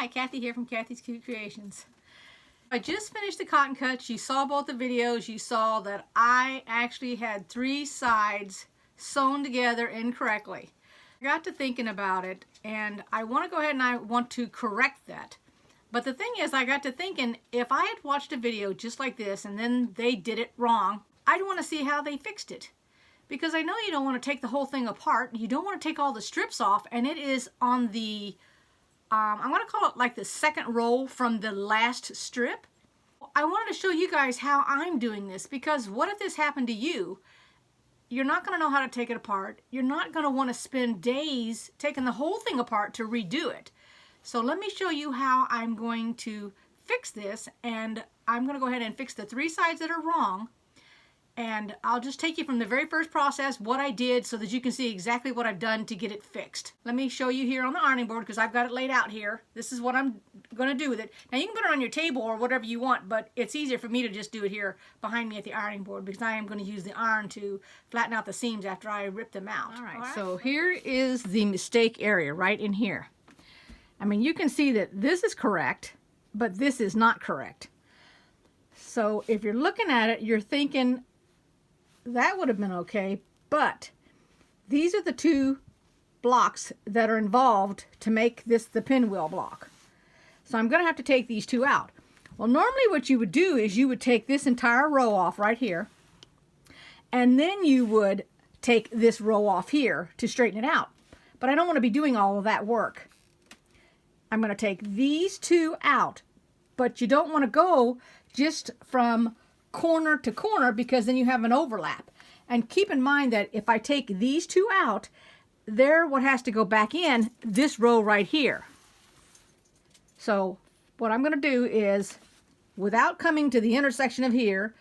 Hi, Kathy here from Kathy's Cute Creations. I just finished the cotton cuts. You saw both the videos. You saw that I actually had 3 sides sewn together incorrectly. I got to thinking about it and I want to go ahead and I want to correct that. But the thing is, I got to thinking, if I had watched a video just like this and then they did it wrong, I'd want to see how they fixed it. Because I know you don't want to take the whole thing apart. You don't want to take all the strips off, and it is on the I'm going to call it like the second roll from the last strip. I wanted to show you guys how I'm doing this, because what if this happened to you? You're not going to know how to take it apart. You're not going to want to spend days taking the whole thing apart to redo it. So let me show you how I'm going to fix this, and I'm going to go ahead and fix the 3 sides that are wrong. And I'll just take you from the very first process, what I did, so that you can see exactly what I've done to get it fixed. Let me show you here on the ironing board, because I've got it laid out here. This is what I'm going to do with it. Now you can put it on your table or whatever you want, but it's easier for me to just do it here behind me at the ironing board, because I am going to use the iron to flatten out the seams after I rip them out. All right, so here is the mistake area right in here. I mean, you can see that this is correct, but this is not correct. So if you're looking at it, you're thinking, that would have been okay, but these are the 2 blocks that are involved to make this the pinwheel block. So I'm going to have to take these 2 out. Well, normally what you would do is you would take this entire row off right here, and then you would take this row off here to straighten it out. But I don't want to be doing all of that work. I'm going to take these 2 out, but you don't want to go just from corner to corner, because then you have an overlap. And keep in mind that if I take these 2 out, they're what has to go back in this row right here. So what I'm going to do is, without coming to the intersection of here,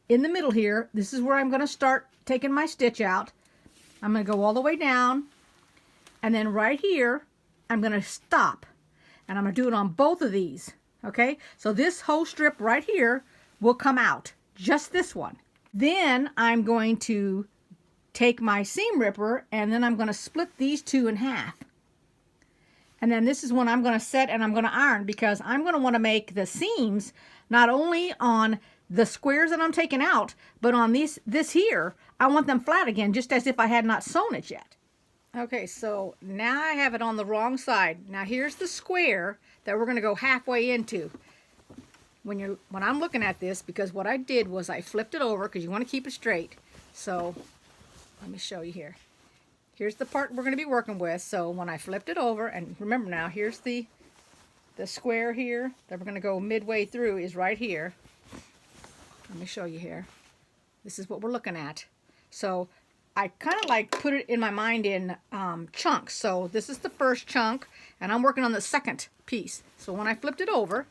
in the middle here, this is where I'm going to start taking my stitch out. I'm going to go all the way down, and then right here I'm going to stop, and I'm going to do it on both of these. Okay, so this whole strip right here will come out, just this one. Then I'm going to take my seam ripper, and then I'm going to split these 2 in half. And then this is when I'm going to set and I'm going to iron, because I'm going to want to make the seams not only on the squares that I'm taking out, but on this here, I want them flat again, just as if I had not sewn it yet. Okay, so now I have it on the wrong side. Now here's the square that we're going to go halfway into. When I'm looking at this, because what I did was I flipped it over, because you want to keep it straight. So let me show you here. Here's the part we're going to be working with. So when I flipped it over, and remember now, here's the square here that we're going to go midway through is right here. Let me show you here. This is what we're looking at. So I kind of like put it in my mind in chunks. So this is the first chunk, and I'm working on the second piece. So when I flipped it over,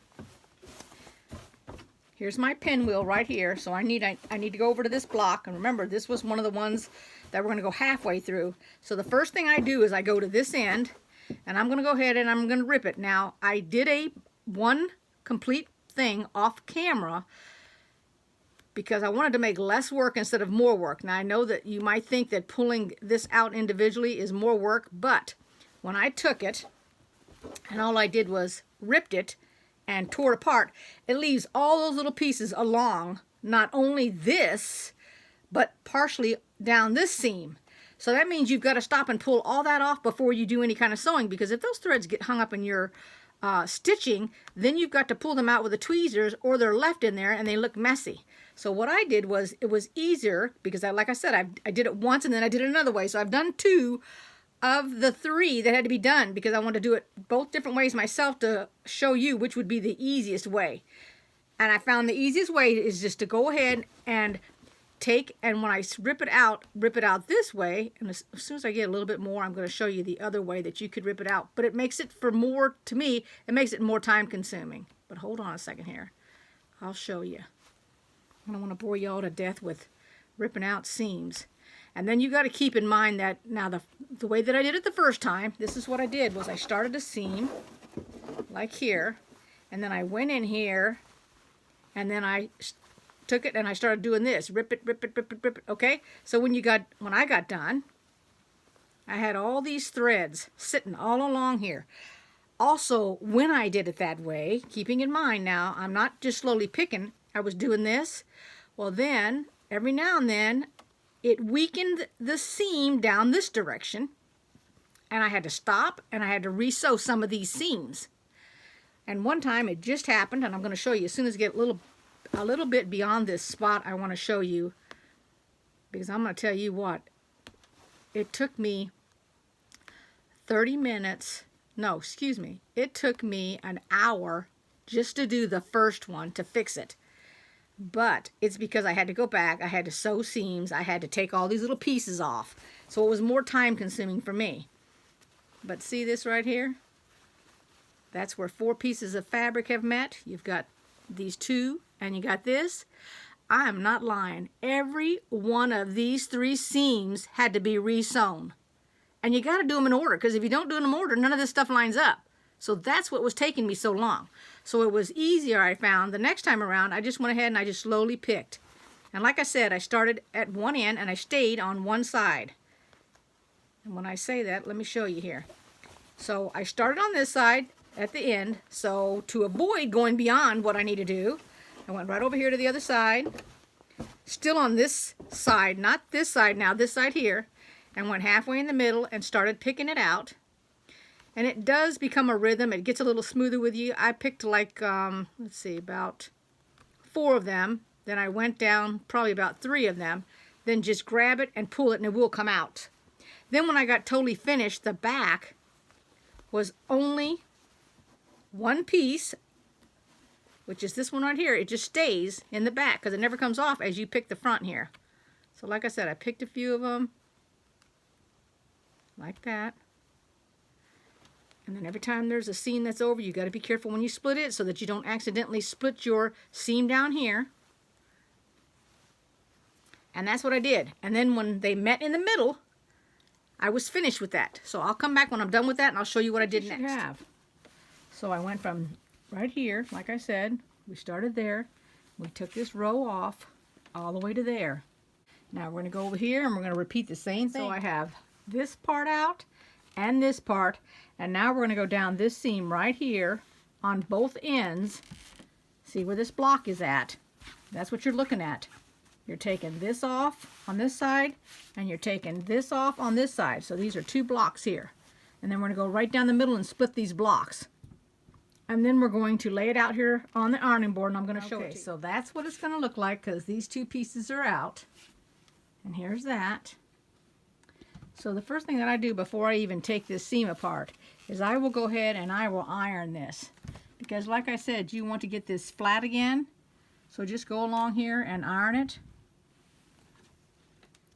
here's my pinwheel right here. So I need to go over to this block. And remember, this was one of the ones that we're going to go halfway through. So the first thing I do is I go to this end, and I'm going to go ahead and I'm going to rip it. Now, I did one complete thing off camera, because I wanted to make less work instead of more work. Now, I know that you might think that pulling this out individually is more work, but when I took it, and all I did was ripped it and tore it apart, it leaves all those little pieces along, not only this, but partially down this seam. So that means you've got to stop and pull all that off before you do any kind of sewing, because if those threads get hung up in your stitching, then you've got to pull them out with the tweezers, or they're left in there and they look messy. So what I did was, it was easier, because like I said, I did it once and then I did it another way. So I've done 2 of the 3 that had to be done, because I wanted to do it both different ways myself to show you which would be the easiest way. And I found the easiest way is just to go ahead and and when I rip it out this way, and as soon as I get a little bit more, I'm going to show you the other way that you could rip it out. But it makes it to me, it makes it more time consuming. But hold on a second here. I'll show you. I don't want to bore you all to death with ripping out seams. And then you got to keep in mind that now the way that I did it the first time, this is what I did, was I started a seam like here, and then I went in here, and then I took it and I started doing this, rip it, rip it, rip it, rip it. Okay, so when I got done, I had all these threads sitting all along here. Also, when I did it that way, keeping in mind now, I'm not just slowly picking, I was doing this. Well then, every now and then, it weakened the seam down this direction, and I had to stop and I had to re-sew some of these seams. And one time it just happened, and I'm going to show you as soon as I get a little bit beyond this spot. I want to show you, because I'm going to tell you what, it took me 30 minutes. No, excuse me. It took me an hour just to do the first one, to fix it. But it's because I had to go back. I had to sew seams. I had to take all these little pieces off. So it was more time consuming for me. But see this right here? That's where 4 pieces of fabric have met. You've got these 2 and you got this. I am not lying. Every one of these 3 seams had to be re-sewn. And you got to do them in order, because if you don't do them in order, none of this stuff lines up. So that's what was taking me so long. So it was easier, I found. The next time around, I just went ahead and I just slowly picked. And like I said, I started at one end and I stayed on one side. And when I say that, let me show you here. So I started on this side at the end. So to avoid going beyond what I need to do, I went right over here to the other side. Still on this side, not this side now, this side here. And went halfway in the middle and started picking it out. And it does become a rhythm. It gets a little smoother with you. I picked like, let's see, about 4 of them. Then I went down probably about 3 of them. Then just grab it and pull it and it will come out. Then when I got totally finished, the back was only 1 piece, which is this one right here. It just stays in the back because it never comes off as you pick the front here. So like I said, I picked a few of them. Like that. And then every time there's a seam that's over, you got to be careful when you split it so that you don't accidentally split your seam down here. And that's what I did. And then when they met in the middle, I was finished with that. So I'll come back when I'm done with that and I'll show you what I did next. So I went from right here, like I said, we started there. We took this row off all the way to there. Now we're going to go over here and we're going to repeat the same thing. So I have this part out and this part, and now we're going to go down this seam right here on both ends. See where this block is at? That's what you're looking at. You're taking this off on this side and you're taking this off on this side. So these are 2 blocks here, and then we're going to go right down the middle and split these blocks, and then we're going to lay it out here on the ironing board and I'm going to show it to you. So that's what it's going to look like, because these 2 pieces are out, and here's that. So the first thing that I do before I even take this seam apart is I will go ahead and I will iron this. Because like I said, you want to get this flat again. So just go along here and iron it.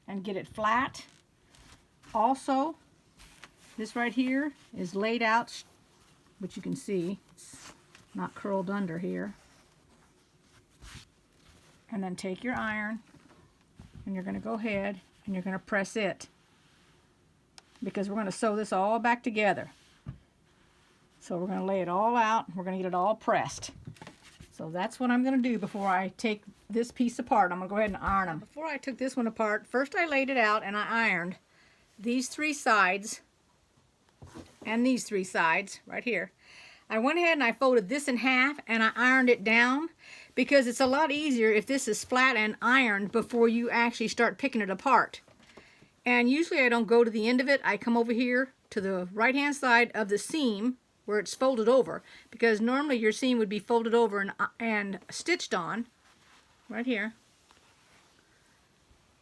And get it flat. Also, this right here is laid out, which you can see. It's not curled under here. And then take your iron and you're going to go ahead and you're going to press it, because we're going to sew this all back together. So we're going to lay it all out. We're going to get it all pressed. So that's what I'm going to do before I take this piece apart. I'm going to go ahead and iron them. Before I took this one apart, first I laid it out and I ironed these 3 sides and these 3 sides right here. I went ahead and I folded this in half and I ironed it down, because it's a lot easier if this is flat and ironed before you actually start picking it apart. And usually I don't go to the end of it. I come over here to the right hand side of the seam where it's folded over, because normally your seam would be folded over and stitched on right here.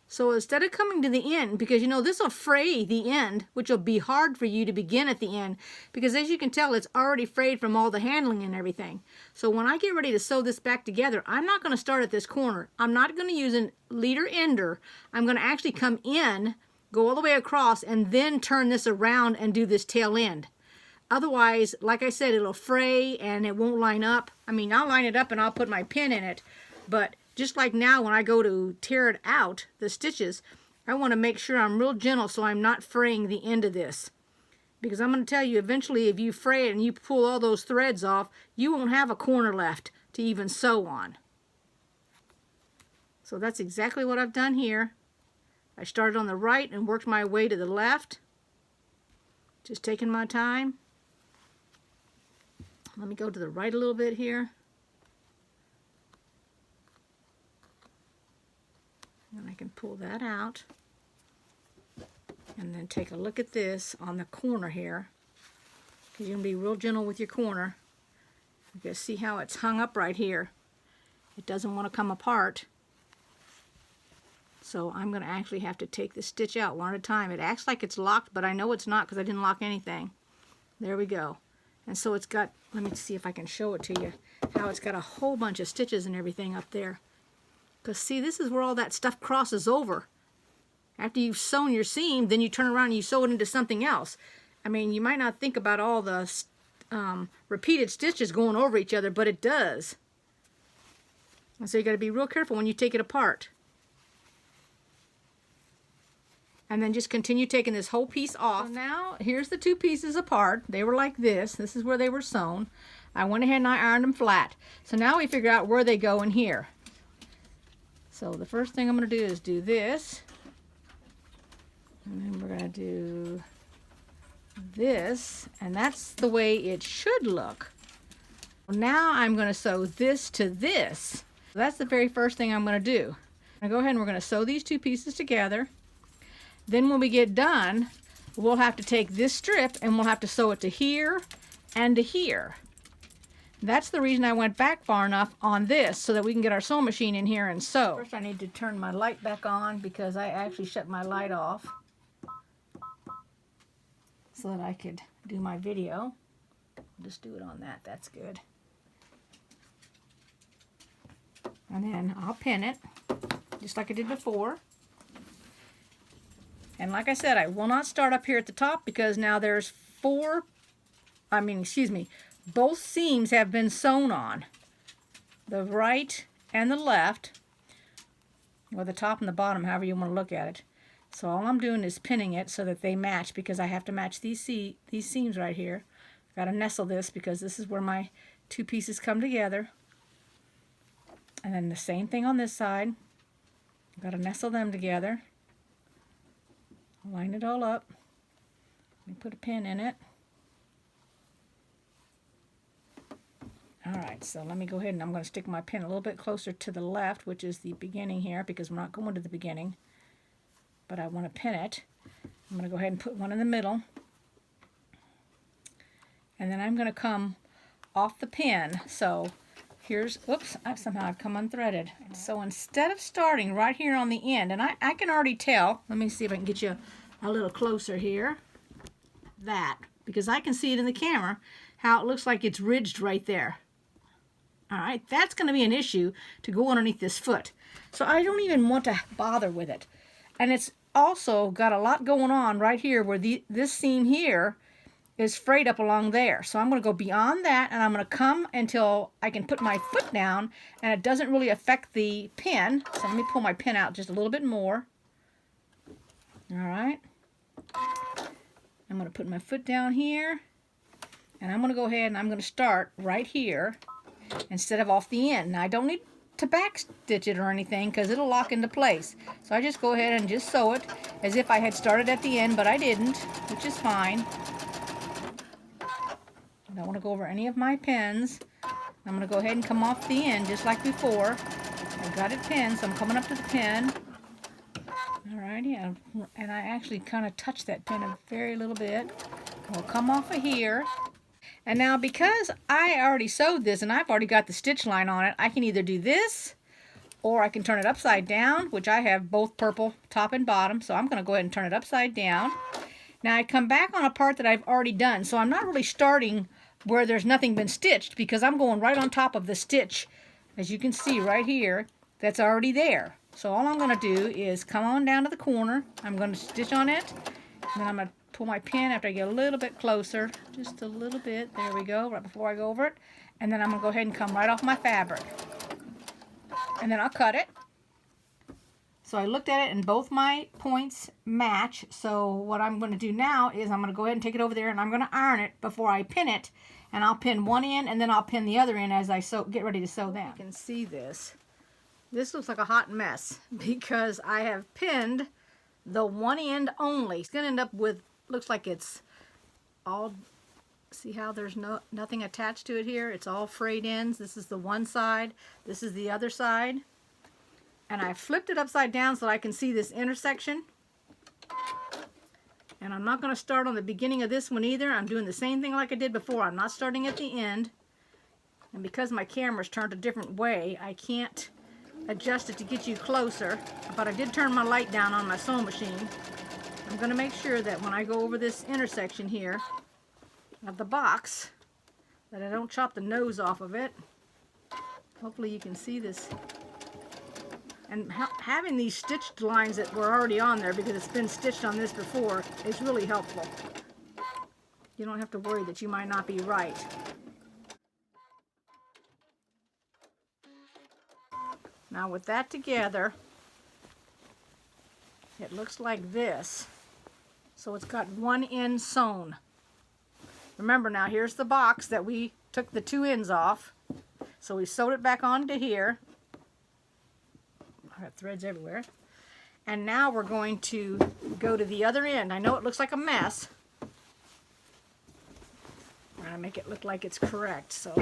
So instead of coming to the end, because you know this will fray the end, which will be hard for you to begin at the end, because as you can tell, it's already frayed from all the handling and everything. So when I get ready to sew this back together, I'm not going to start at this corner. I'm not going to use a leader ender. I'm going to actually come in, go all the way across, and then turn this around and do this tail end. Otherwise, like I said, it'll fray and it won't line up. I mean, I'll line it up and I'll put my pin in it, but just like now when I go to tear it out, the stitches, I want to make sure I'm real gentle so I'm not fraying the end of this. Because I'm going to tell you, eventually if you fray it and you pull all those threads off, you won't have a corner left to even sew on. So that's exactly what I've done here. I started on the right and worked my way to the left. Just taking my time. Let me go to the right a little bit here. And I can pull that out. And then take a look at this on the corner here. Because you're going to be real gentle with your corner. You can see how it's hung up right here. It doesn't want to come apart. So I'm going to actually have to take the stitch out one at a time. It acts like it's locked, but I know it's not because I didn't lock anything. There we go. And so it's got, let me see if I can show it to you, how it's got a whole bunch of stitches and everything up there. Because see, this is where all that stuff crosses over. After you've sewn your seam, then you turn around and you sew it into something else. I mean, you might not think about all the repeated stitches going over each other, but it does. And so you got to be real careful when you take it apart. And then just continue taking this whole piece off. So now, here's the two pieces apart. They were like this. This is where they were sewn. I went ahead and I ironed them flat. So now we figure out where they go in here. So the first thing I'm going to do is do this. And then we're going to do this. And that's the way it should look. Now I'm going to sew this to this. So that's the very first thing I'm going to do. I'm going to go ahead and we're going to sew these two pieces together. Then when we get done, we'll have to take this strip and we'll have to sew it to here and to here. That's the reason I went back far enough on this so that we can get our sewing machine in here and sew. First I need to turn my light back on because I actually shut my light off so that I could do my video. Just do it on that, that's good. And then I'll pin it just like I did before. And like I said, I will not start up here at the top because now there's both seams have been sewn on. The right and the left, or the top and the bottom, however you want to look at it. So all I'm doing is pinning it so that they match because I have to match these seams right here. I've got to nestle this because this is where my two pieces come together. And then the same thing on this side. I've got to nestle them together. Line it all up. Let me put a pin in it. Alright, so let me go ahead and I'm going to stick my pin a little bit closer to the left, which is the beginning here, because we're not going to the beginning. But I want to pin it. I'm going to go ahead and put one in the middle. And then I'm going to come off the pin. So here's, oops, somehow I've come unthreaded. So instead of starting right here on the end, and I can already tell, let me see if I can get you a little closer here, because I can see it in the camera, how it looks like it's ridged right there. Alright, that's going to be an issue to go underneath this foot. So I don't even want to bother with it. And it's also got a lot going on right here where this seam here is frayed up along there. So I'm going to go beyond that and I'm going to come until I can put my foot down and it doesn't really affect the pin. So let me pull my pin out just a little bit more. Alright. I'm going to put my foot down here and I'm going to go ahead and I'm going to start right here instead of off the end. Now I don't need to back stitch it or anything because it'll lock into place. So I just go ahead and just sew it as if I had started at the end, but I didn't, which is fine. I don't want to go over any of my pins. I'm going to go ahead and come off the end just like before. I've got it pinned, so I'm coming up to the pin. Alrighty, and I actually kind of touch that pin a very little bit. We'll come off of here. And now because I already sewed this and I've already got the stitch line on it, I can either do this or I can turn it upside down, which I have both purple top and bottom. So I'm going to go ahead and turn it upside down. Now I come back on a part that I've already done. So I'm not really starting where there's nothing been stitched because I'm going right on top of the stitch, as you can see right here, that's already there. So all I'm going to do is come on down to the corner. I'm going to stitch on it, and then I'm going to pull my pin after I get a little bit closer, just a little bit. There we go, right before I go over it. And then I'm going to go ahead and come right off my fabric. And then I'll cut it. So I looked at it and both my points match. So what I'm going to do now is I'm going to go ahead and take it over there and I'm going to iron it before I pin it. And I'll pin one end and then I'll pin the other end as I get ready to sew them. You can see this. This looks like a hot mess because I have pinned the one end only. It's going to end up with, looks like it's all See how there's nothing attached to it here? It's all frayed ends. This is the one side. This is the other side. And I flipped it upside down so that I can see this intersection. And I'm not going to start on the beginning of this one either. I'm doing the same thing like I did before. I'm not starting at the end. And because my camera's turned a different way, I can't adjust it to get you closer. But I did turn my light down on my sewing machine. I'm going to make sure that when I go over this intersection here of the box, that I don't chop the nose off of it. Hopefully you can see this. And having these stitched lines that were already on there, because it's been stitched on this before, is really helpful. You don't have to worry that you might not be right. Now with that together, it looks like this. So it's got one end sewn. Remember now, here's the box that we took the two ends off. So we sewed it back onto here. I got threads everywhere. And now we're going to go to the other end. I know it looks like a mess. I'm going to make it look like it's correct so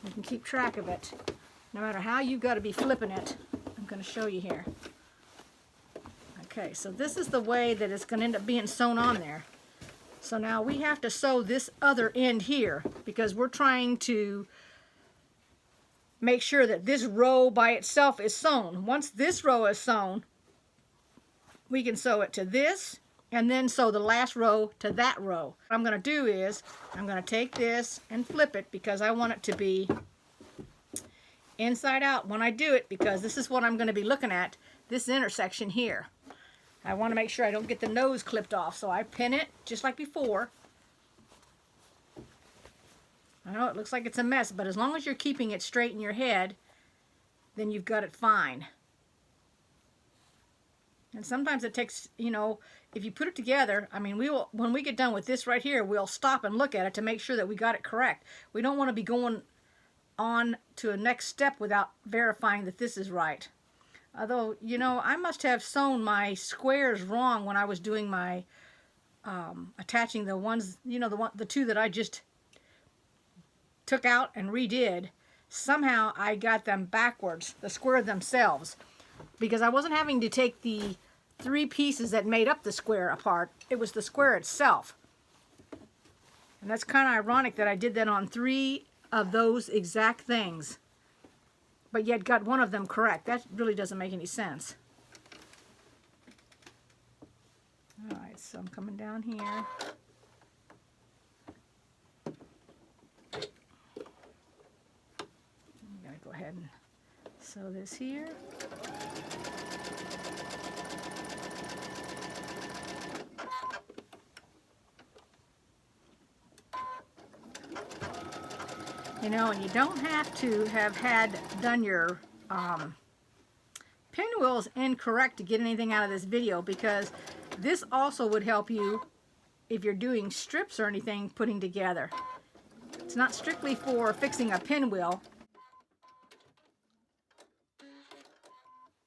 you can keep track of it. No matter how you've got to be flipping it, I'm going to show you here. Okay, so this is the way that it's going to end up being sewn on there. So now we have to sew this other end here because we're trying to make sure that this row by itself is sewn. Once this row is sewn, we can sew it to this and then sew the last row to that row. What I'm going to do is I'm going to take this and flip it because I want it to be inside out when I do it, because this is what I'm going to be looking at, this intersection here. I want to make sure I don't get the nose clipped off, so I pin it just like before. I know it looks like it's a mess, but as long as you're keeping it straight in your head, then you've got it fine. And sometimes it takes, you know, if you put it together, I mean, when we get done with this right here, we'll stop and look at it to make sure that we got it correct. We don't want to be going on to a next step without verifying that this is right. Although, you know, I must have sewn my squares wrong when I was doing my attaching the ones, you know, the two that I just took out and redid. Somehow I got them backwards, the square themselves, because I wasn't having to take the three pieces that made up the square apart. It was the square itself. And that's kind of ironic that I did that on three of those exact things, but yet got one of them correct. That really doesn't make any sense. Alright, so I'm coming down here. I'm going to go ahead and sew this here. You know, and you don't have to have done your pinwheels incorrect to get anything out of this video, because this also would help you if you're doing strips or anything putting together. It's not strictly for fixing a pinwheel.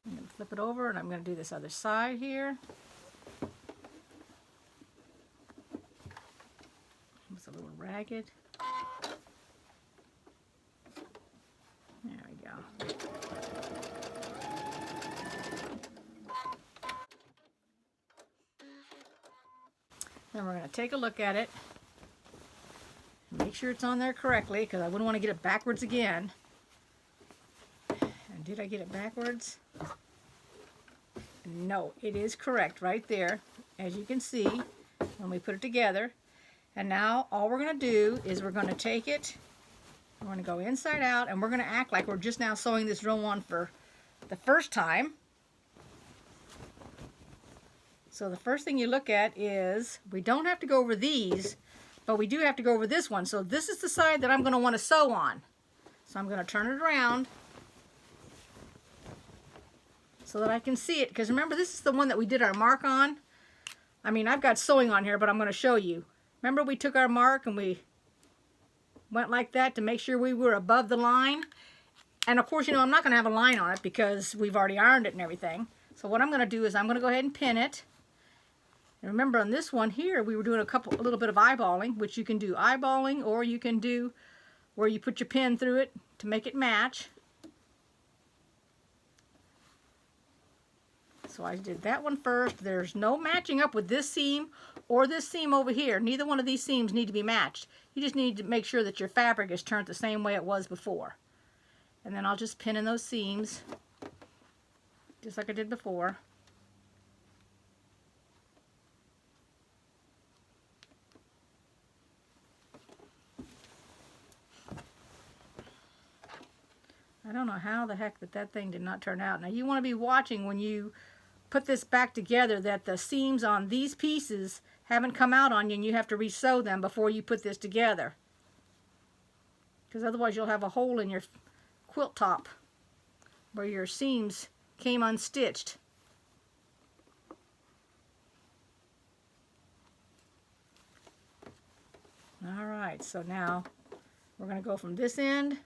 I'm going to flip it over and I'm going to do this other side here. It's a little ragged. There we go. Then we're going to take a look at it. Make sure it's on there correctly, because I wouldn't want to get it backwards again. And did I get it backwards? No, it is correct right there, as you can see when we put it together. And now all we're going to do is we're going to take it, we're going to go inside out, and we're going to act like we're just now sewing this row on for the first time. So the first thing you look at is, we don't have to go over these, but we do have to go over this one. So this is the side that I'm going to want to sew on. So I'm going to turn it around so that I can see it, because remember, this is the one that we did our mark on. I mean, I've got sewing on here, but I'm going to show you. Remember, we took our mark and we went like that to make sure we were above the line. And of course, you know, I'm not going to have a line on it because we've already ironed it and everything. So what I'm going to do is I'm going to go ahead and pin it. And remember on this one here, we were doing a little bit of eyeballing, which you can do eyeballing, or you can do where you put your pin through it to make it match. So I did that one first. There's no matching up with this seam or this seam over here. Neither one of these seams need to be matched. You just need to make sure that your fabric is turned the same way it was before. And then I'll just pin in those seams, just like I did before. I don't know how the heck that thing did not turn out. Now you want to be watching when you put this back together that the seams on these pieces haven't come out on you and you have to re-sew them before you put this together. Because otherwise you'll have a hole in your quilt top where your seams came unstitched. Alright, so now we're going to go from this end,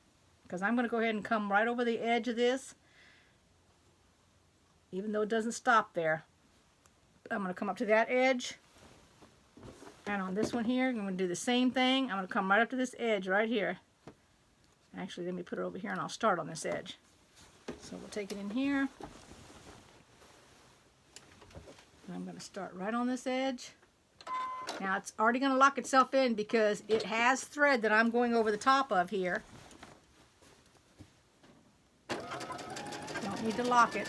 because I'm going to go ahead and come right over the edge of this, even though it doesn't stop there. I'm going to come up to that edge, and on this one here I'm going to do the same thing. I'm going to come right up to this edge right here. Actually, let me put it over here and I'll start on this edge. So we'll take it in here, and I'm going to start right on this edge. Now it's already going to lock itself in because it has thread that I'm going over the top of here. Don't need to lock it.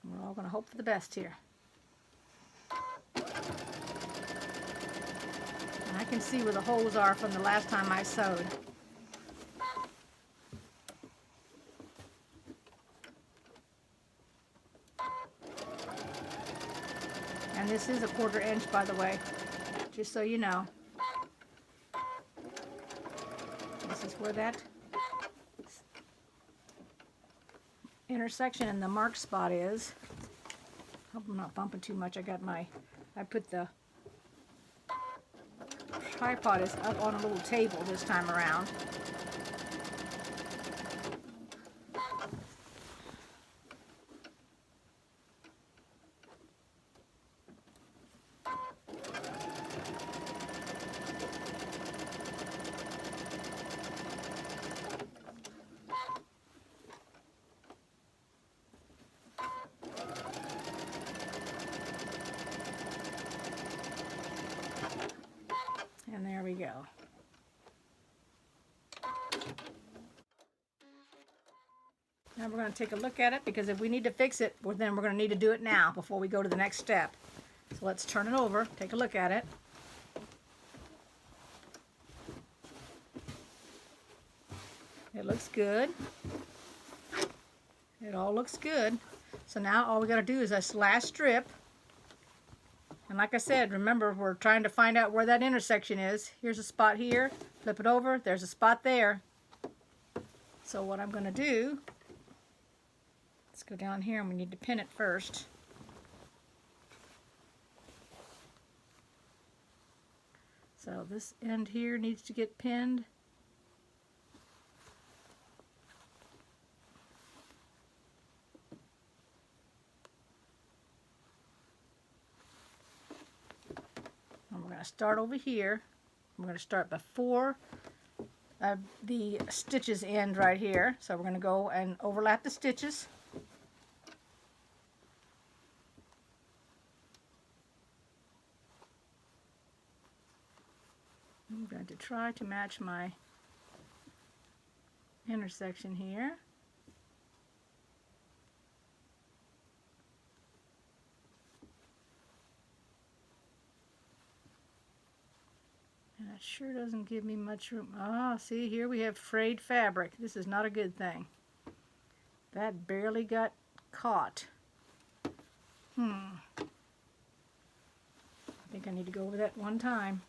We're all going to hope for the best here. And I can see where the holes are from the last time I sewed. And this is a 1/4 inch, by the way, just so you know. This is where that intersection and the mark spot is. Hope I'm not bumping too much. I put the tripod is up on a little table this time around. And there we go. Now we're going to take a look at it, because if we need to fix it, well, then we're going to need to do it now before we go to the next step. So let's turn it over, take a look at it. It looks good. It all looks good. So now all we got to do is this last strip. And like I said, remember, we're trying to find out where that intersection is. Here's a spot here. Flip it over. There's a spot there. So what I'm going to do, let's go down here, and we need to pin it first. So this end here needs to get pinned. And we're going to start over here. We're going to start before the stitches end right here. So we're going to go and overlap the stitches. I'm going to try to match my intersection here. And it sure doesn't give me much room. Ah, see, here we have frayed fabric. This is not a good thing. That barely got caught. I think I need to go over that one time.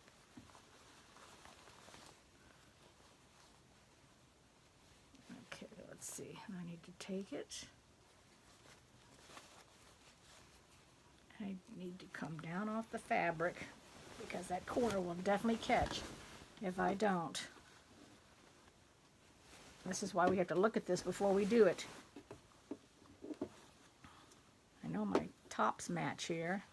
Okay, let's see. I need to take it. I need to come down off the fabric, because that corner will definitely catch if I don't. This is why we have to look at this before we do it. know my tops match here.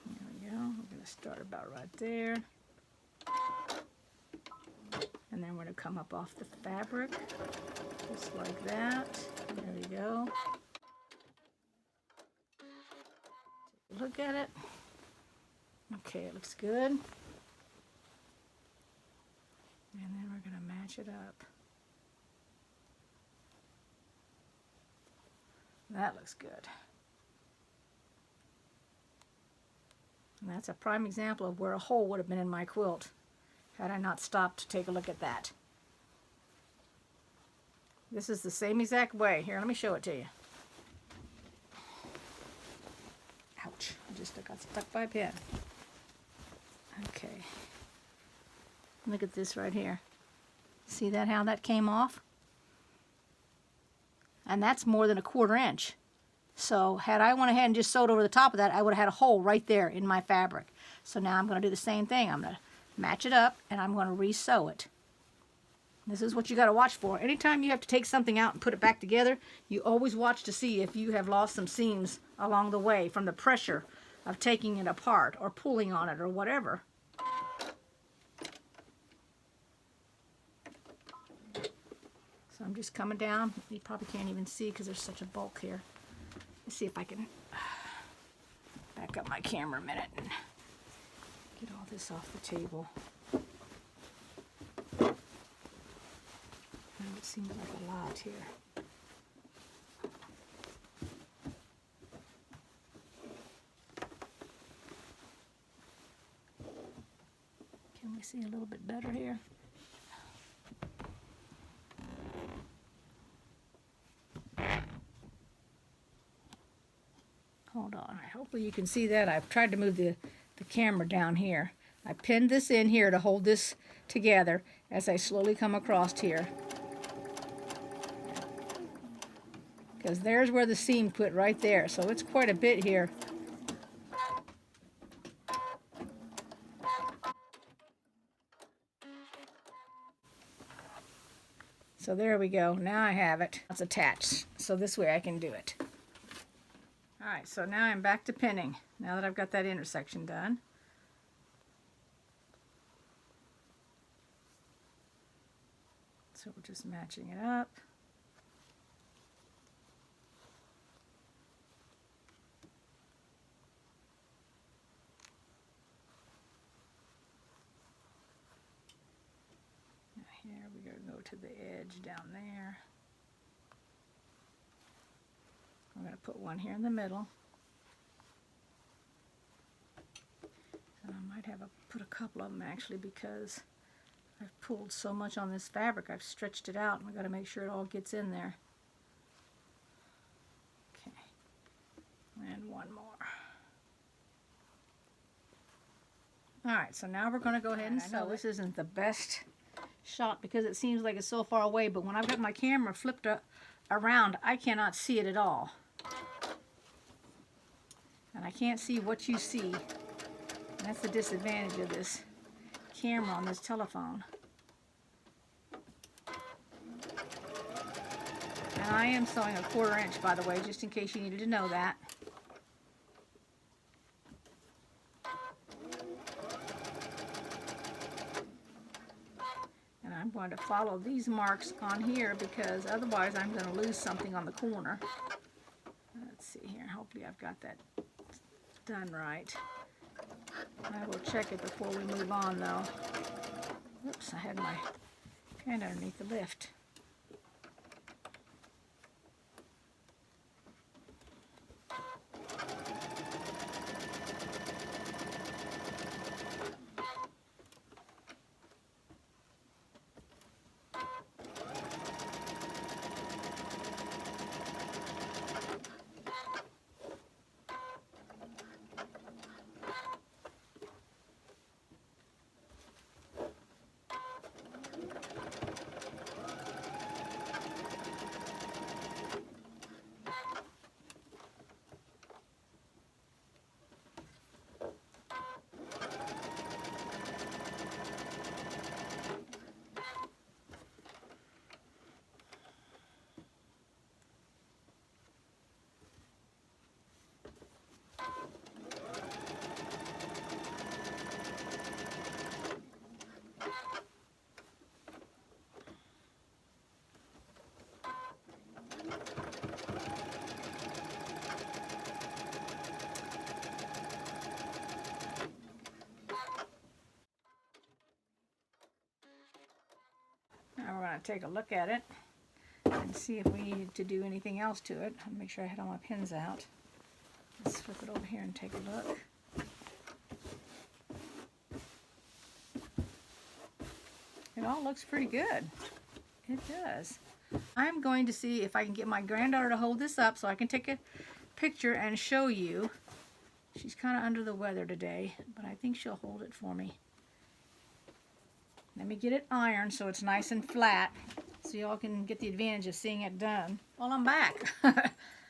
There we go. We're going to start about right there. And then we're going to come up off the fabric, just like that. There we go. Look at it. Okay, it looks good. And then we're going to match it up. That looks good. And that's a prime example of where a hole would have been in my quilt had I not stopped to take a look at that. This is the same exact way. Here, let me show it to you. Ouch, I just got stuck by a pin. Okay. Look at this right here. See that, how that came off? And that's more than a 1/4 inch. So had I went ahead and just sewed over the top of that, I would have had a hole right there in my fabric. So now I'm going to do the same thing. I'm going to match it up and I'm going to re-sew it. This is what you got to watch for. Anytime you have to take something out and put it back together, you always watch to see if you have lost some seams along the way from the pressure of taking it apart or pulling on it or whatever. So I'm just coming down. You probably can't even see because there's such a bulk here. Let's see if I can back up my camera a minute and get all this off the table. It seems like a lot here. Can we see a little bit better here? Hold on. Hopefully you can see that. I've tried to move the camera down here. I pinned this in here to hold this together as I slowly come across here. Because there's where the seam quit right there. So it's quite a bit here. So there we go. Now I have it. It's attached. So this way I can do it. Alright, so now I'm back to pinning, now that I've got that intersection done. So we're just matching it up. Now here we're going to go to the edge down there. I'm going to put one here in the middle. And I might have put a couple of them actually because I've pulled so much on this fabric. I've stretched it out and I've got to make sure it all gets in there. Okay. And one more. Alright, so now we're going to go ahead and sew. This isn't the best shot because it seems like it's so far away, but when I've got my camera flipped around, I cannot see it at all. And I can't see what you see. And that's the disadvantage of this camera on this telephone. And I am sewing a 1/4 inch, by the way, just in case you needed to know that. And I'm going to follow these marks on here because otherwise I'm going to lose something on the corner. Let's see here. Hopefully I've got that done right. I will check it before we move on though. Oops, I had my hand underneath the lift. to take a look at it and see if we need to do anything else to it. I'll make sure I had all my pins out. Let's flip it over here and take a look. It all looks pretty good. It does. I'm going to see if I can get my granddaughter to hold this up so I can take a picture and show you. She's kind of under the weather today, but I think she'll hold it for me. Let me get it ironed so it's nice and flat so y'all can get the advantage of seeing it done. Well, I'm back.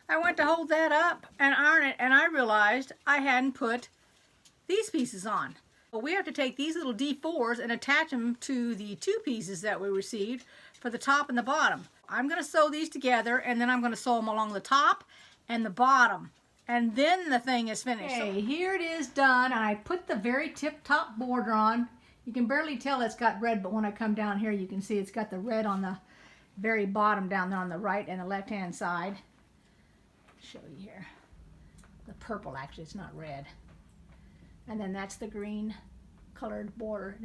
I went to hold that up and iron it, and I realized I hadn't put these pieces on. Well, we have to take these little D4s and attach them to the two pieces that we received for the top and the bottom. I'm going to sew these together, and then I'm going to sew them along the top and the bottom. And then the thing is finished. Okay, here it is done. I put the very tip-top border on. You can barely tell it's got red, but when I come down here, you can see it's got the red on the very bottom down there on the right and the left-hand side. Show you here. The purple, actually, it's not red. And then that's the green colored border.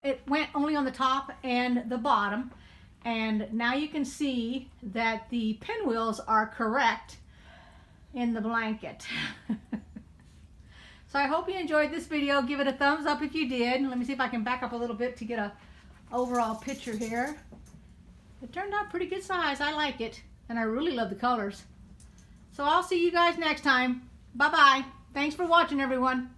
It went only on the top and the bottom. And now you can see that the pinwheels are correct in the blanket. So I hope you enjoyed this video. Give it a thumbs up if you did. Let me see if I can back up a little bit to get a overall picture here. It turned out pretty good size. I like it. And I really love the colors. So I'll see you guys next time. Bye-bye. Thanks for watching, everyone.